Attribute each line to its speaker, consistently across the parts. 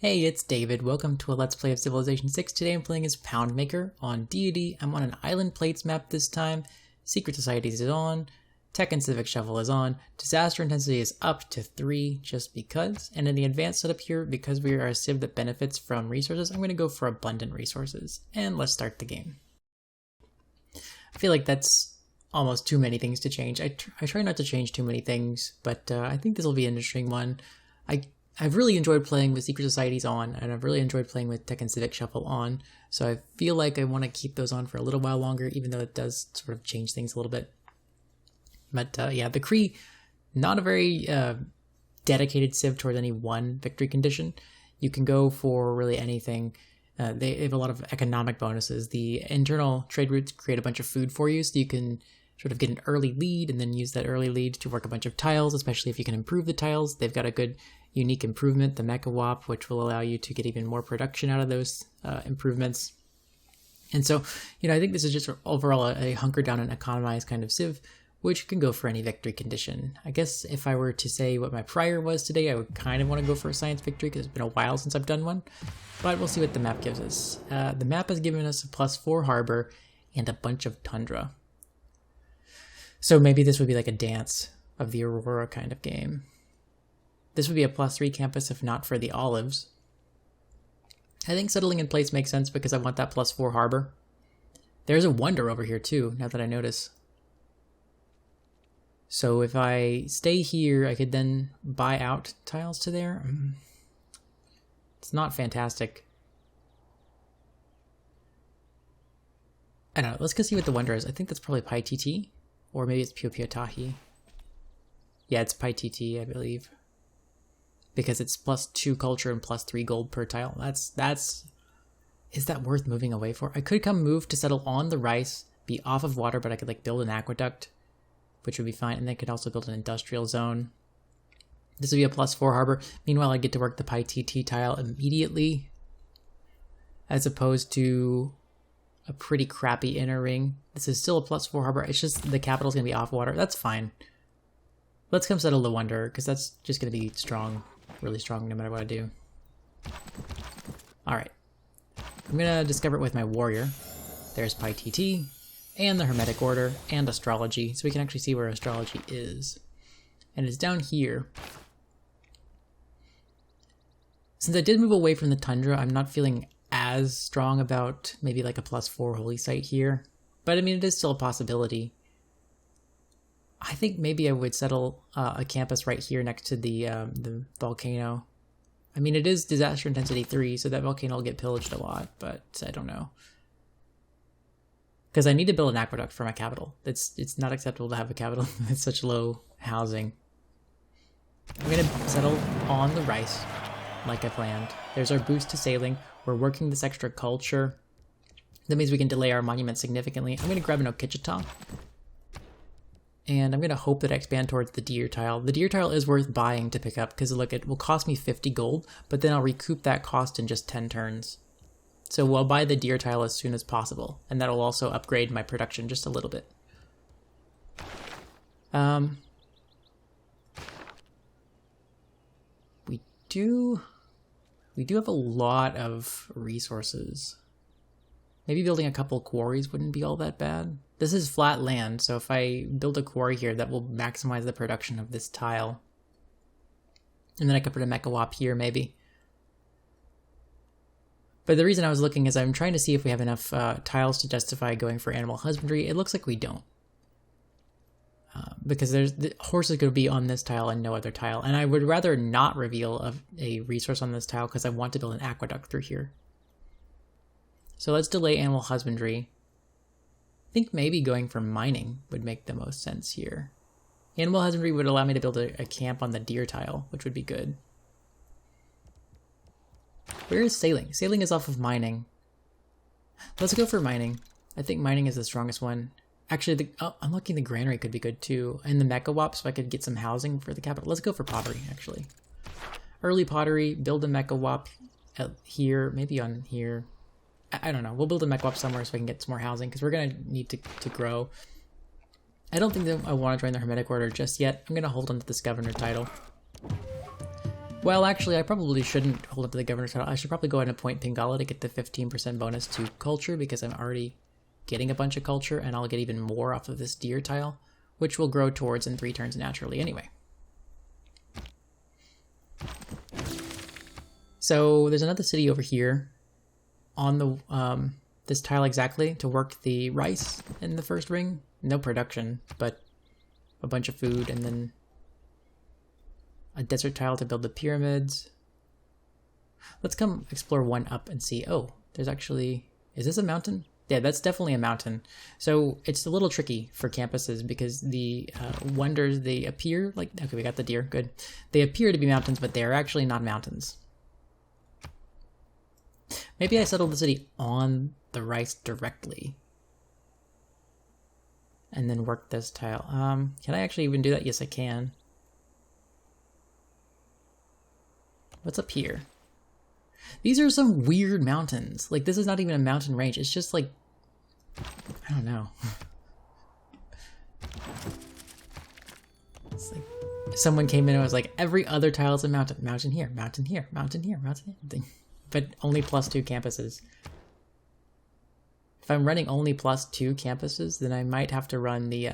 Speaker 1: Hey, it's David. Welcome to a Let's Play of Civilization 6. Today I'm playing as Poundmaker on Deity. I'm on an Island Plates map this time. Secret Societies is on. Tech and Civic Shuffle is on. Disaster Intensity is up to 3 just because. And in the advanced setup here, because we are a civ that benefits from resources, I'm going to go for Abundant Resources. And let's start the game. I feel like that's almost too many things to change. I try not to change too many things, but I think this will be an interesting one. I've really enjoyed playing with Secret Societies on, and I've really enjoyed playing with Tech and Civic Shuffle on, so I feel like I want to keep those on for a little while longer, even though it does sort of change things a little bit. But yeah, the Cree, not a very dedicated civ toward any one victory condition. You can go for really anything. They have a lot of economic bonuses. The internal trade routes create a bunch of food for you, so you can sort of get an early lead and then use that early lead to work a bunch of tiles, especially if you can improve the tiles. They've got a good unique improvement, the Mecha Wop, which will allow you to get even more production out of those improvements. And so, I think this is just overall a hunker down and economize kind of civ, which can go for any victory condition. I guess if I were to say what my prior was today, I would kind of want to go for a science victory because it's been a while since I've done one, but we'll see what the map gives us. The map has given us a +4 harbor and a bunch of tundra. So maybe this would be like a Dance of the Aurora kind of game. This would be a +3 campus if not for the olives. I think settling in place makes sense because I want that +4 harbor. There's a wonder over here too, now that I notice. So if I stay here, I could then buy out tiles to there. It's not fantastic. I don't know, let's go see what the wonder is. I think that's probably Paititi, or maybe it's Piopiotahi. Yeah, it's Paititi, I believe. Because it's +2 culture and +3 gold per tile. Is that worth moving away for? I could come move to settle on the rice, be off of water, but I could build an aqueduct, which would be fine. And then I could also build an industrial zone. This would be a +4 harbor. Meanwhile, I get to work the Paititi tile immediately, as opposed to a pretty crappy inner ring. This is still a +4 harbor. It's just the capital's gonna be off water. That's fine. Let's come settle the wonder, because that's just gonna be strong. Really strong no matter what I do. Alright. I'm gonna discover it with my warrior. There's Paititi, and the Hermetic Order, and Astrology, so we can actually see where Astrology is. And it's down here. Since I did move away from the tundra, I'm not feeling as strong about maybe like a +4 holy site here. But I mean, it is still a possibility. I think maybe I would settle a campus right here next to the volcano. I mean, it is disaster intensity 3, so that volcano will get pillaged a lot, but I don't know. Because I need to build an aqueduct for my capital. It's not acceptable to have a capital with such low housing. I'm going to settle on the rice, like I planned. There's our boost to sailing. We're working this extra culture. That means we can delay our monument significantly. I'm going to grab an Okichita. And I'm going to hope that I expand towards the deer tile. The deer tile is worth buying to pick up because look, it will cost me 50 gold, but then I'll recoup that cost in just 10 turns. So I'll buy the deer tile as soon as possible, and that'll also upgrade my production just a little bit. We do have a lot of resources. Maybe building a couple quarries wouldn't be all that bad. This is flat land, so if I build a quarry here, that will maximize the production of this tile. And then I could put a Mecha Wop here, maybe. But the reason I was looking is I'm trying to see if we have enough tiles to justify going for animal husbandry. It looks like we don't. Because the horse is going to be on this tile and no other tile. And I would rather not reveal a resource on this tile because I want to build an aqueduct through here. So let's delay animal husbandry. I think maybe going for mining would make the most sense here. Animal husbandry would allow me to build a camp on the deer tile, which would be good. Where is sailing? Sailing is off of mining. Let's go for mining. I think mining is the strongest one. Actually, I'm looking the granary could be good too. And the Mecha Wop, so I could get some housing for the capital. Let's go for pottery, actually. Early pottery, build a Mecha Wop here, maybe on here. I don't know. We'll build a Mecha Wop somewhere so I can get some more housing because we're going to need to grow. I don't think that I want to join the Hermetic Order just yet. I'm going to hold on to this governor title. Well, actually, I probably shouldn't hold up to the governor's title. I should probably go ahead and appoint Pingala to get the 15% bonus to culture, because I'm already getting a bunch of culture, and I'll get even more off of this deer tile, which will grow towards in 3 turns naturally anyway. So there's another city over here on the this tile exactly to work the rice in the first ring. No production, but a bunch of food, and then a desert tile to build the pyramids. Let's come explore one up and see. Oh, there's actually... Is this a mountain? Yeah, that's definitely a mountain. So it's a little tricky for campuses because the wonders, they appear like... Okay, we got the deer. Good. They appear to be mountains, but they are actually not mountains. Maybe I settled the city on the rice directly. And then work this tile. Can I actually even do that? Yes, I can. What's up here? These are some weird mountains. Like, this is not even a mountain range. It's just like... I don't know. It's like... Someone came in and was like, every other tile is a mountain. Mountain here, mountain here, mountain here, mountain here. But only +2 campuses. If I'm running only +2 campuses, then I might have to run the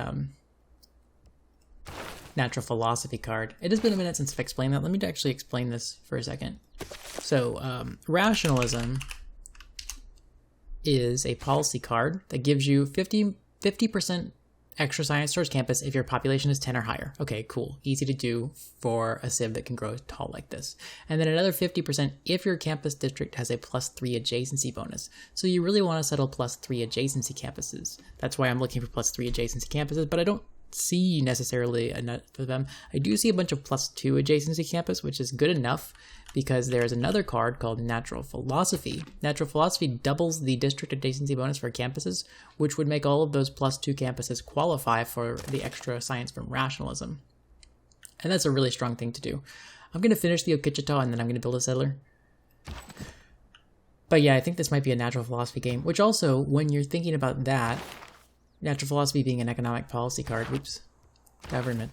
Speaker 1: natural philosophy card. It has been a minute since I've explained that. Let me actually explain this for a second. So, rationalism is a policy card that gives you 50% extra science towards campus if your population is 10 or higher. Okay, cool. Easy to do for a civ that can grow tall like this. And then another 50% if your campus district has a +3 adjacency bonus. So you really want to settle +3 adjacency campuses. That's why I'm looking for +3 adjacency campuses, but I don't see necessarily enough of them. I do see a bunch of +2 adjacency campus, which is good enough because there's another card called Natural Philosophy. Natural Philosophy doubles the district adjacency bonus for campuses, which would make all of those +2 campuses qualify for the extra science from rationalism. And that's a really strong thing to do. I'm going to finish the Okichita and then I'm going to build a settler. But yeah, I think this might be a Natural Philosophy game, which also, when you're thinking about that, Natural Philosophy being an economic policy card, oops, government,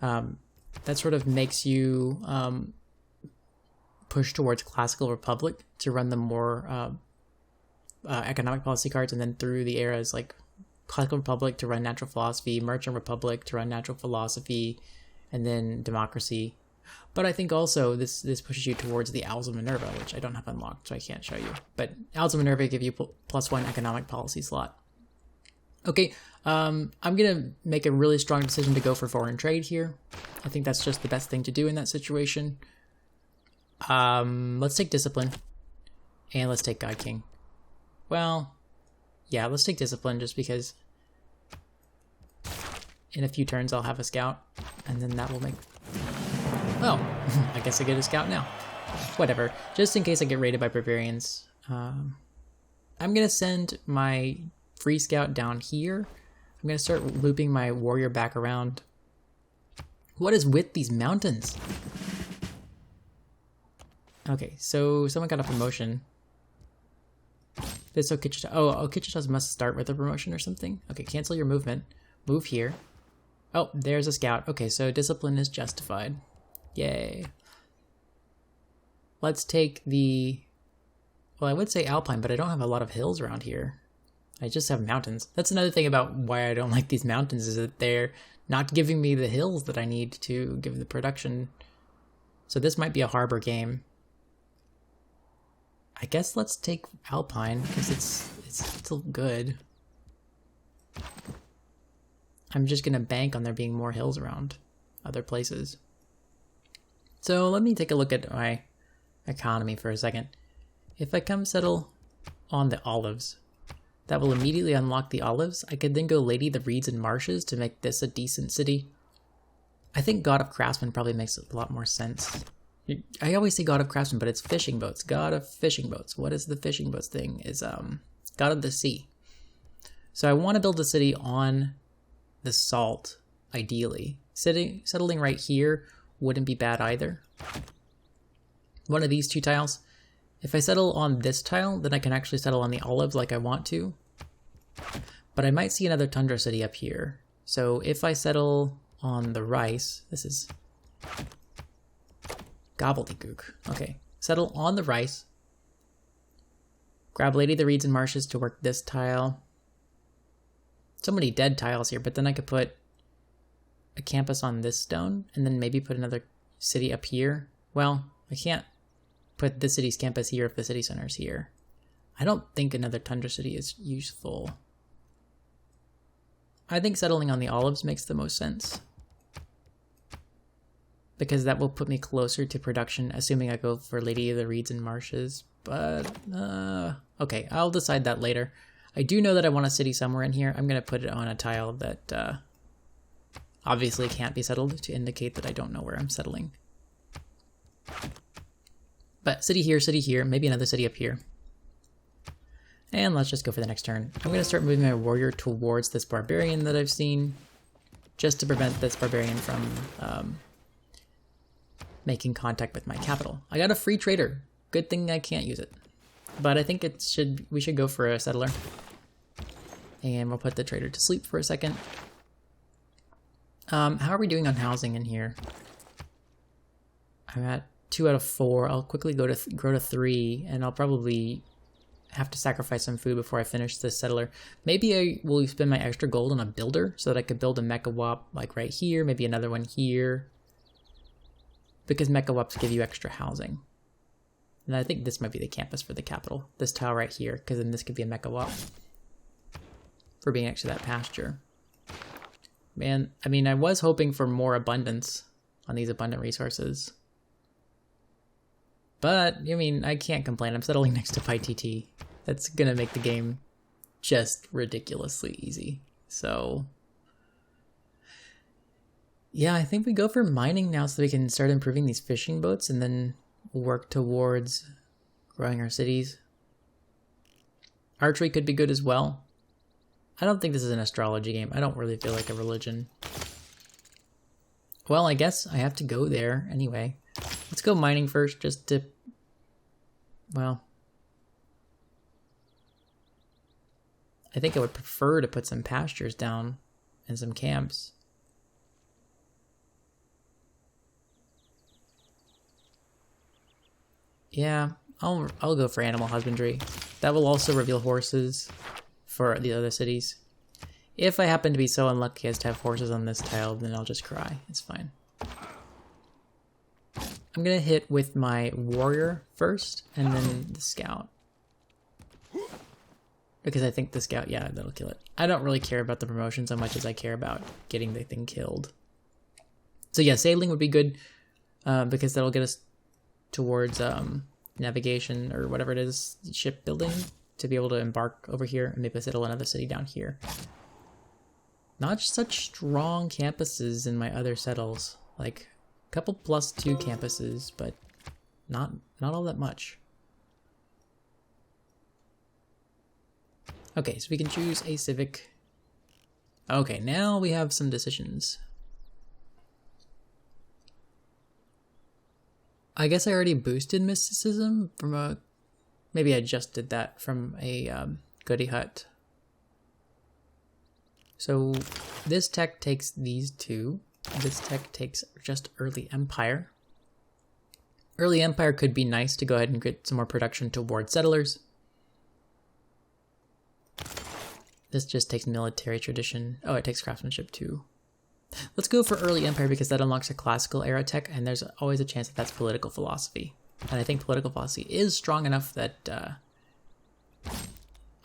Speaker 1: that sort of makes you push towards Classical Republic to run the more economic policy cards, and then through the eras like Classical Republic to run Natural Philosophy, Merchant Republic to run Natural Philosophy, and then Democracy. But I think also this pushes you towards the Owls of Minerva, which I don't have unlocked, so I can't show you. But Owls of Minerva give you +1 economic policy slot. Okay, I'm going to make a really strong decision to go for foreign trade here. I think that's just the best thing to do in that situation. Let's take Discipline. And let's take God King. Well, yeah, let's take Discipline just because in a few turns I'll have a scout. And then that will make... Oh, I guess I get a scout now. Whatever. Just in case I get raided by barbarians. I'm going to send my free scout down here. I'm going to start looping my warrior back around. What is with these mountains? Okay, so someone got a promotion. This Okichita. Oh, Okichitas must start with a promotion or something. Okay, cancel your movement. Move here. Oh, there's a scout. Okay, so discipline is justified. Yay. Let's take the... Well, I would say Alpine, but I don't have a lot of hills around here. I just have mountains. That's another thing about why I don't like these mountains, is that they're not giving me the hills that I need to give the production. So this might be a harbor game. I guess let's take Alpine, because it's still good. I'm just going to bank on there being more hills around other places. So let me take a look at my economy for a second. If I come settle on the olives, that will immediately unlock the olives. I could then go Lady the Reeds and Marshes to make this a decent city. I think God of Craftsmen probably makes a lot more sense. I always say God of Craftsmen, but it's fishing boats. God of fishing boats. What is the fishing boats thing? Is God of the Sea. So I want to build a city on the salt, ideally. Settling right here wouldn't be bad either. One of these 2 tiles. If I settle on this tile, then I can actually settle on the olives like I want to. But I might see another tundra city up here. So if I settle on the rice, this is Gobbledygook. Okay, settle on the rice. Grab Lady of the Reeds and Marshes to work this tile. So many dead tiles here, but then I could put a campus on this stone and then maybe put another city up here. Well, I can't put this city's campus here if the city center is here. I don't think another Tundra city is useful. I think settling on the olives makes the most sense, because that will put me closer to production, assuming I go for Lady of the Reeds and Marshes. But, okay, I'll decide that later. I do know that I want a city somewhere in here. I'm going to put it on a tile that obviously can't be settled to indicate that I don't know where I'm settling. But city here, maybe another city up here. And let's just go for the next turn. I'm going to start moving my warrior towards this barbarian that I've seen, just to prevent this barbarian from making contact with my capital. I got a free trader. Good thing I can't use it. But I think we should go for a settler. And we'll put the trader to sleep for a second. How are we doing on housing in here? I'm at 2 out of 4. I'll quickly grow to 3, and I'll probably have to sacrifice some food before I finish this settler. Maybe I will spend my extra gold on a builder so that I could build a mecha wop like right here, maybe another one here, because mecha wops give you extra housing. And I think this might be the campus for the capital, this tile right here, because then this could be a mecha wop for being next to that pasture. Man, I mean, I was hoping for more abundance on these abundant resources. But, I mean, I can't complain. I'm settling next to Paititi. That's gonna make the game just ridiculously easy. So, yeah, I think we go for mining now so we can start improving these fishing boats and then work towards growing our cities. Archery could be good as well. I don't think this is an astrology game. I don't really feel like a religion. Well, I guess I have to go there anyway. Let's go mining first, just to, well, I think I would prefer to put some pastures down and some camps. Yeah, I'll go for animal husbandry. That will also reveal horses for the other cities. If I happen to be so unlucky as to have horses on this tile, then I'll just cry. It's fine. I'm gonna hit with my warrior first, and then the scout. Because I think the scout, yeah, that'll kill it. I don't really care about the promotion so much as I care about getting the thing killed. So yeah, sailing would be good, because that'll get us towards navigation or whatever it is, shipbuilding, to be able to embark over here and maybe settle another city down here. Not such strong campuses in my other settles, like a couple +2 campuses, but not all that much. Okay, so we can choose a civic. Okay, now we have some decisions. I guess I already boosted mysticism from a, maybe I just did that from a goody hut. So this tech takes these two. This tech takes just early empire. Early empire could be nice to go ahead and get some more production towards settlers. This just takes military tradition. Oh, it takes craftsmanship too. Let's go for early empire because that unlocks a classical era tech, and there's always a chance that that's political philosophy. And I think political philosophy is strong enough that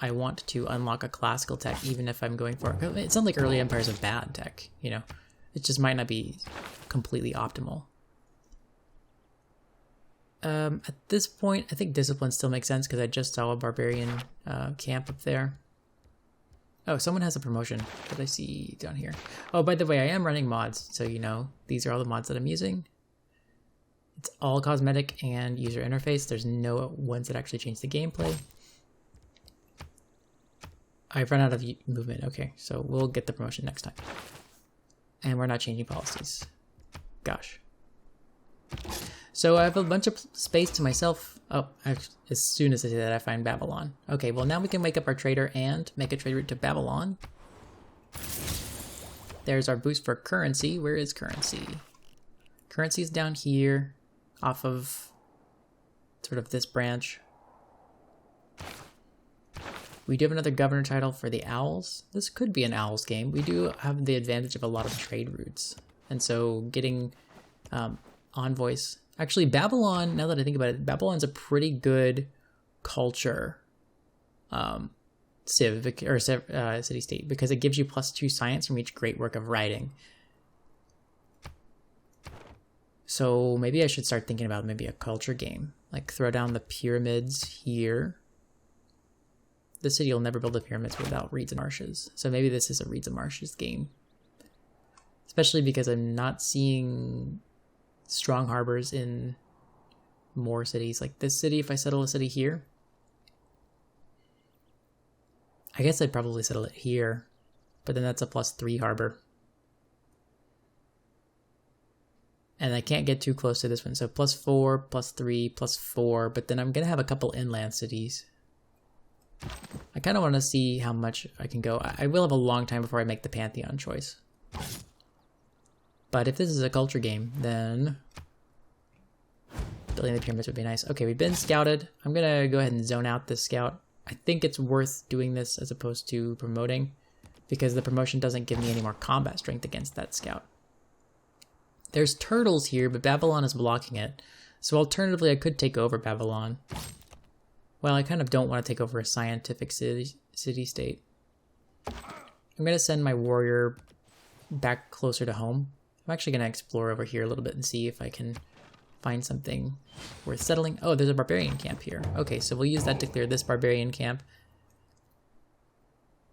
Speaker 1: I want to unlock a classical tech, even if I'm going for it. It's not like early empire is a bad tech, you know. It just might not be completely optimal. At this point, I think discipline still makes sense because I just saw a barbarian camp up there. Oh, someone has a promotion that I see down here. Oh, by the way, I am running mods, so you know, these are all the mods that I'm using. It's all cosmetic and user interface. There's no ones that actually change the gameplay. I've run out of movement. Okay, so we'll get the promotion next time. And we're not changing policies. Gosh. So I have a bunch of space to myself. Oh, as soon as I say that, I find Babylon. Okay, well now we can wake up our trader and make a trade route to Babylon. There's our boost for currency. Where is currency? Currency is down here. off of sort of this branch. We do have another governor title for the Owls. This could be an Owls game. We do have the advantage of a lot of trade routes. And so getting envoys. Actually, Babylon, now that I think about it, Babylon's a pretty good culture city-state because it gives you +2 science from each great work of writing. So maybe I should start thinking about maybe a culture game. Like throw down the pyramids here. The city will never build the pyramids without reeds and marshes. So maybe this is a reeds and marshes game. Especially because I'm not seeing strong harbors in more cities. Like this city, if I settle a city here, I guess I'd probably settle it here. But then that's a +3 harbor. And I can't get too close to this one. So +4, +3, +4. But then I'm going to have a couple inland cities. I kind of want to see how much I can go. I will have a long time before I make the Pantheon choice. But if this is a culture game, then building the pyramids would be nice. Okay, we've been scouted. I'm going to go ahead and zone out this scout. I think it's worth doing this as opposed to promoting because the promotion doesn't give me any more combat strength against that scout. There's turtles here, but Babylon is blocking it. So alternatively, I could take over Babylon. Well, I kind of don't want to take over a scientific city-state. I'm going to send my warrior back closer to home. I'm actually going to explore over here a little bit and see if I can find something worth settling. Oh, there's a barbarian camp here. Okay, so we'll use that to clear this barbarian camp.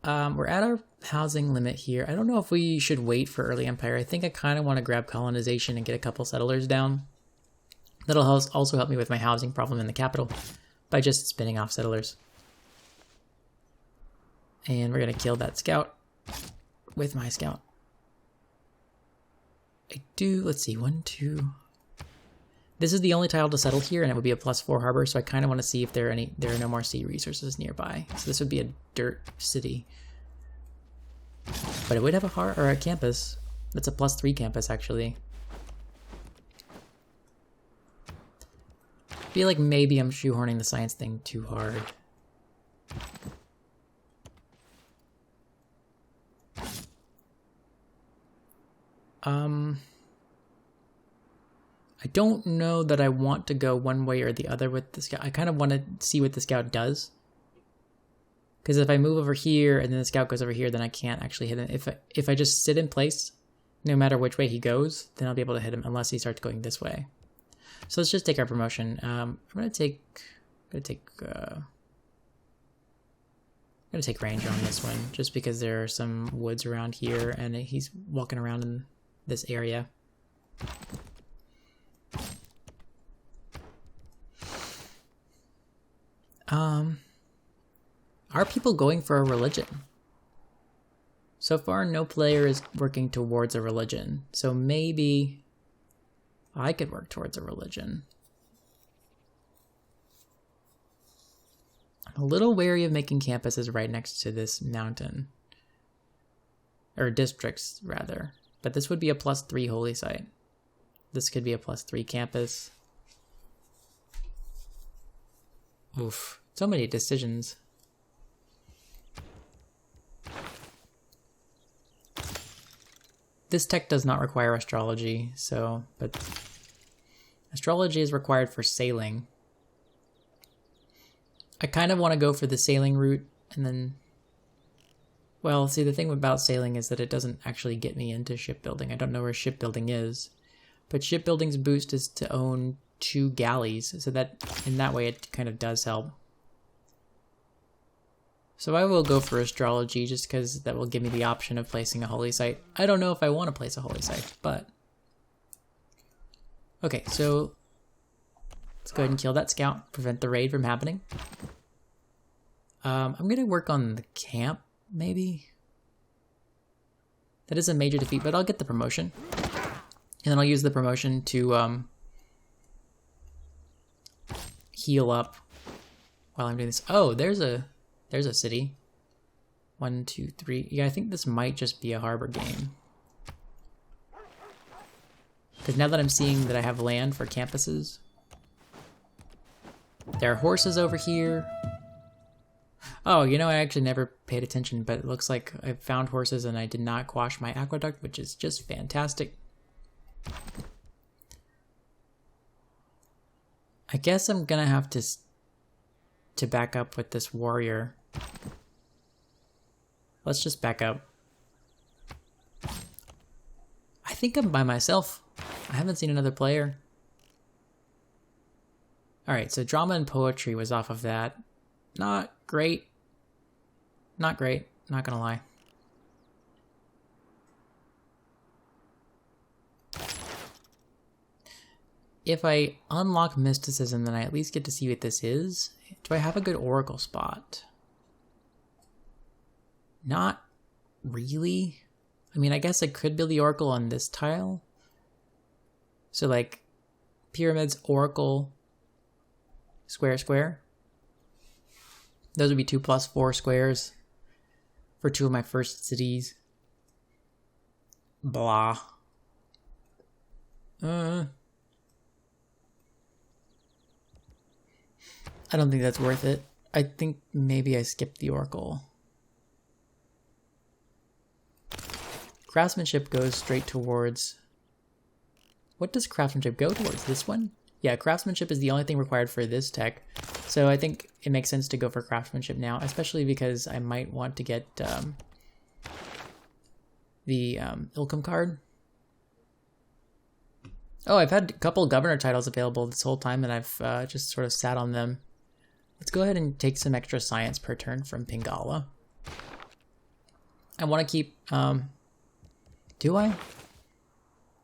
Speaker 1: We're at our housing limit here. I don't know if we should wait for early empire. I think I kind of want to grab colonization and get a couple settlers down. That'll also help me with my housing problem in the capital by just spinning off settlers. And we're going to kill that scout with my scout. Let's see, 1, 2. This is the only tile to settle here, and it would be a +4 harbor, so I kind of want to see if there are no more sea resources nearby. So this would be a dirt city. But it would have a campus. That's a +3 campus, actually. I feel like maybe I'm shoehorning the science thing too hard. I don't know that I want to go one way or the other with the scout. I kind of want to see what the scout does. Because if I move over here and then the scout goes over here, then I can't actually hit him. If I just sit in place, no matter which way he goes, then I'll be able to hit him unless he starts going this way. So let's just take our promotion. I'm gonna take range on this one just because there are some woods around here and he's walking around in this area. Are people going for a religion? So far, no player is working towards a religion. So maybe I could work towards a religion. I'm a little wary of making campuses right next to this mountain. Or districts, rather. But this would be a +3 holy site. This could be a +3 campus. Oof. So many decisions. This tech does not require astrology, but astrology is required for sailing. I kind of want to go for the sailing route and then, well, see, the thing about sailing is that it doesn't actually get me into shipbuilding. I don't know where shipbuilding is, but shipbuilding's boost is to own 2 galleys, so that in that way it kind of does help. So I will go for astrology just because that will give me the option of placing a holy site. I don't know if I want to place a holy site, but... Okay, so let's go ahead and kill that scout, prevent the raid from happening. I'm going to work on the camp, maybe. That is a major defeat, but I'll get the promotion. And then I'll use the promotion to heal up while I'm doing this. Oh, there's a city. 1, 2, 3. Yeah, I think this might just be a harbor game. Because now that I'm seeing that I have land for campuses, there are horses over here. Oh, you know, I actually never paid attention, but it looks like I found horses and I did not quash my aqueduct, which is just fantastic. I guess I'm gonna have to back up with this warrior. Let's just back up. I think I'm by myself. I haven't seen another player. Alright, so drama and poetry was off of that. Not great. Not great, not gonna lie. If I unlock mysticism, then I at least get to see what this is. Do I have a good oracle spot? Not really. I mean, I guess I could build the oracle on this tile. So like, pyramids, oracle, square, square. Those would be 2+4 squares for 2 of my first cities. Blah. I don't think that's worth it. I think maybe I skipped the oracle. Craftsmanship goes straight towards... What does craftsmanship go towards? This one? Yeah, craftsmanship is the only thing required for this tech. So I think it makes sense to go for craftsmanship now, especially because I might want to get the Ilkum card. Oh, I've had a couple governor titles available this whole time, and I've just sort of sat on them. Let's go ahead and take some extra science per turn from Pingala. I want to keep... do I?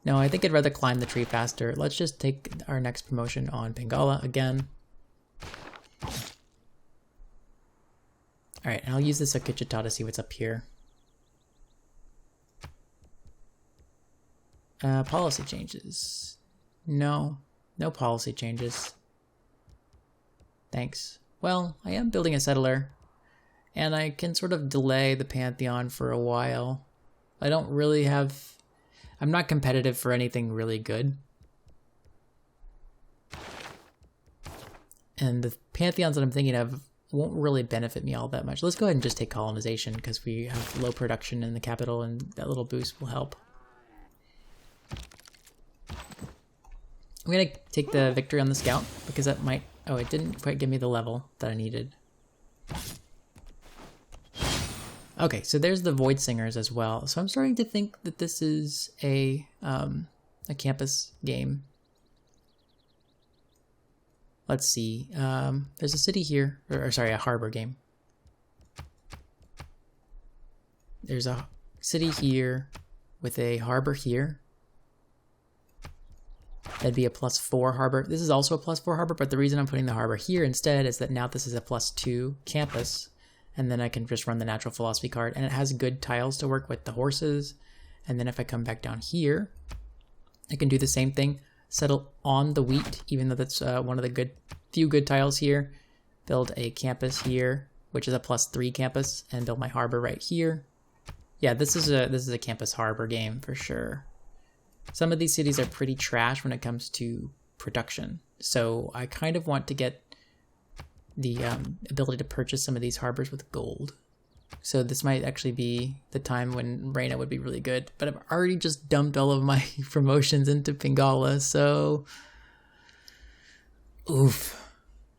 Speaker 1: No, I think I'd rather climb the tree faster. Let's just take our next promotion on Pingala again. Alright, and I'll use this Akichita to see what's up here. Policy changes. No. No policy changes. Thanks. Well, I am building a settler. And I can sort of delay the Pantheon for a while. I don't really have... I'm not competitive for anything really good. And the Pantheons that I'm thinking of won't really benefit me all that much. Let's go ahead and just take colonization because we have low production in the capital and that little boost will help. I'm going to take the victory on the scout because that might... Oh, it didn't quite give me the level that I needed. Okay, so there's the Void Singers as well. So I'm starting to think that this is a campus game. Let's see. There's a city here, or sorry, a harbor game. There's a city here with a harbor here. That'd be a +4 harbor. This is also a +4 harbor, but the reason I'm putting the harbor here instead is that now this is a +2 campus. And then I can just run the natural philosophy card. And it has good tiles to work with the horses. And then if I come back down here, I can do the same thing. Settle on the wheat, even though that's one of the few good tiles here. Build a campus here, which is a +3 campus. And build my harbor right here. Yeah, this is a campus harbor game for sure. Some of these cities are pretty trash when it comes to production. So I kind of want to get the ability to purchase some of these harbors with gold. So this might actually be the time when Reina would be really good. But I've already just dumped all of my promotions into Pingala, so... Oof.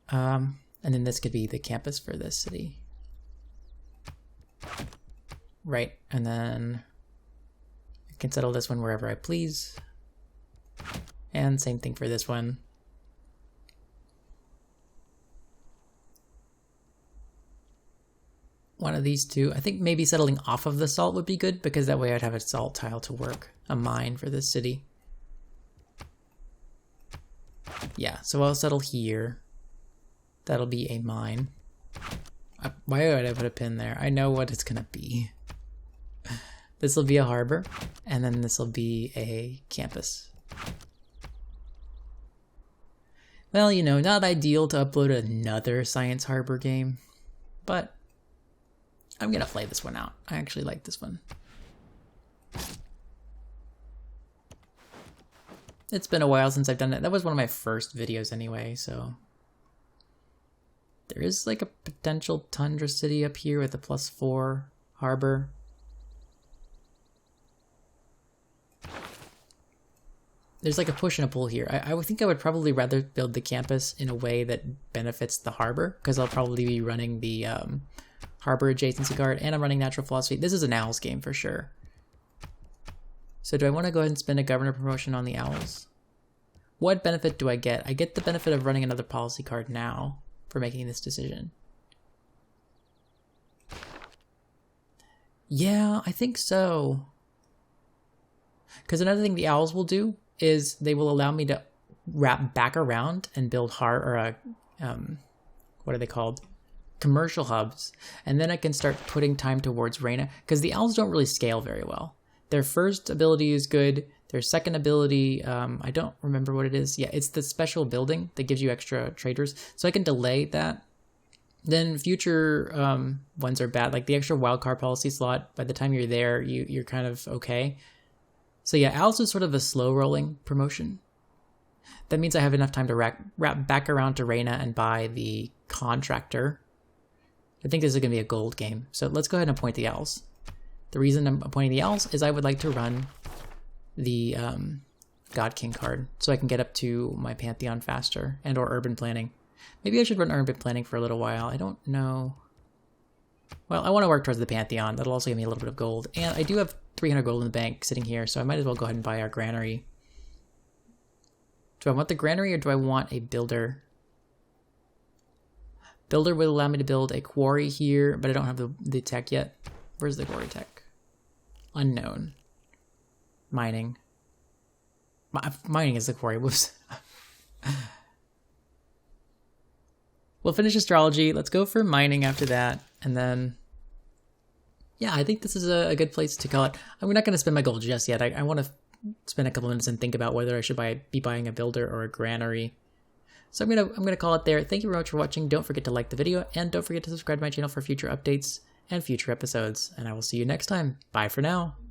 Speaker 1: And then this could be the campus for this city. Right, and then I can settle this one wherever I please. And same thing for this one. One of these two. I think maybe settling off of the salt would be good because that way I'd have a salt tile to work. A mine for this city. Yeah, so I'll settle here. That'll be a mine. Why would I put a pin there? I know what it's gonna be. This will be a harbor, and then this will be a campus. Well, you know, not ideal to upload another Science Harbor game, but I'm gonna play this one out. I actually like this one. It's been a while since I've done it. That was one of my first videos anyway, so. There is like a potential tundra city up here with a +4 harbor. There's like a push and a pull here. I would think I would probably rather build the campus in a way that benefits the harbor, because I'll probably be running the harbor adjacency guard, and I'm running natural philosophy. This is an owls game for sure. So do I want to go ahead and spend a governor promotion on the owls? What benefit do I get? I get the benefit of running another policy card now for making this decision. Yeah, I think so. Because another thing the owls will do is they will allow me to wrap back around and build what are they called? Commercial hubs. And then I can start putting time towards Reina, because the owls don't really scale very well. Their first ability is good. Their second ability, I don't remember what it is. Yeah, it's the special building that gives you extra traders. So I can delay that. Then future ones are bad. Like the extra wildcard policy slot, by the time you're there, you're kind of okay. So yeah, owls is sort of a slow rolling promotion. That means I have enough time to wrap back around to Reina and buy the contractor. I think this is going to be a gold game. So let's go ahead and appoint the owls. The reason I'm appointing the owls is I would like to run the God King card so I can get up to my Pantheon faster, and or urban planning. Maybe I should run urban planning for a little while. I don't know. Well, I want to work towards the Pantheon. That'll also give me a little bit of gold. And I do have 300 gold in the bank sitting here, so I might as well go ahead and buy our granary. Do I want the granary or do I want a builder? Builder would allow me to build a quarry here, but I don't have the tech yet. Where's the quarry tech? Unknown. Mining. Mining is the quarry. Whoops. We'll finish astrology. Let's go for mining after that. And then, yeah, I think this is a good place to call it. I'm not going to spend my gold just yet. I want to spend a couple minutes and think about whether I should be buying a builder or a granary. So I'm gonna call it there. Thank you very much for watching. Don't forget to like the video, and don't forget to subscribe to my channel for future updates and future episodes. And I will see you next time. Bye for now.